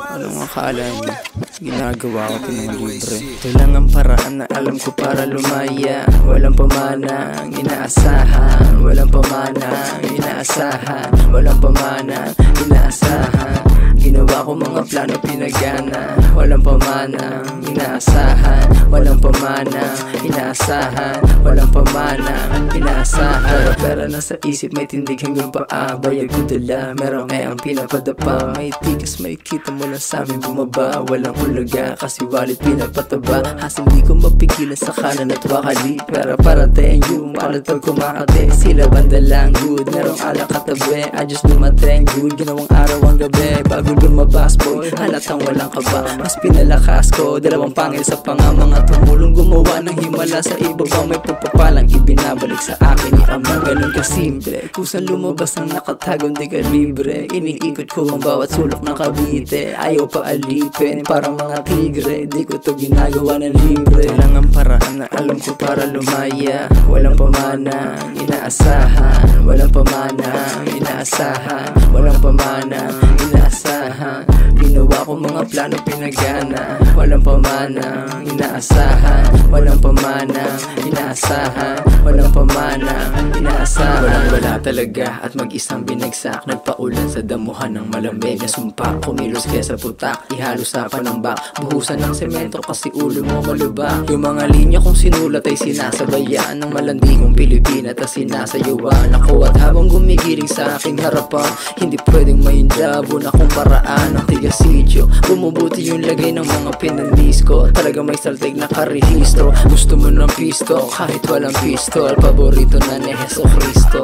Anong akala niyo? Ginagawa ko pinanglibre. Ito lang ang paraan na alam ko para lumaya. Walang pamana ang inaasahan. Walang pamana ang inaasahan. Walang pamana ang inaasahan. Ginawa ko mga plano pinagana. Walang pamana ang inaasahan. Walang pamana ang inaasahan. Walang pamana ang inaasahan. Pero nasa isip may tindig hanggang paa. Bayag ko dala, meron ang pinapadapa. May tikas, may kita mo lang sa amin bumaba. Walang hulaga kasi wallet pinapataba. Hasim di ko mapigilan sa kanan at wakali. Pero parating yung malat pag kumakate. Sila banda lang good, merong alak katabi. I just dumating good, ginawang araw ang gabi. Bago lumabas boy, halatang walang kaba. Mas pinalakas ko, dalawang pangil sa panga. Mga tumulong gumawa ng himala sa ibaba. May pagpapalang ibinabalik sa akin ni Ama. Ganun kasimple, kusang lumabas ang nakatagong di ka libre. Iniikot ko ang bawat sulok ng Cavite. Ayaw pa alipin, parang mga tigre. Di ko to ginagawa ng libre. Lang ang paraan na alam ko para lumaya. Walang pamana ang inaasahan. Walang pamana ang inaasahan. Walang pamana ang inaasahan. Ginawa ko mga plano pinagana. Walang pamana ang inaasahan. Walang pamana ang inaasahan. Walang pamana ang inaasahan. Walang wala talaga at mag-isang binagsak. Nagpaulan sa damuhan ng malamig na sumpak. Kumilos kaya sa putak, ihalo sa panambak. Buhusan ng semento kasi ulo mo malubak. Yung mga linya kong sinulat ay sinasabayan ng malandi kong Pilipina at sinasayuan ako. At habang gumigiling sa aking harapan, hindi pwedeng may labo na kung paraan ng tigasityo. Bumubuti yung lagay ng mga pinamis ko. Talaga may saltig na karehistro. Gusto mo ng pisto kahit walang pistol. Paborito na ni Jesucristo.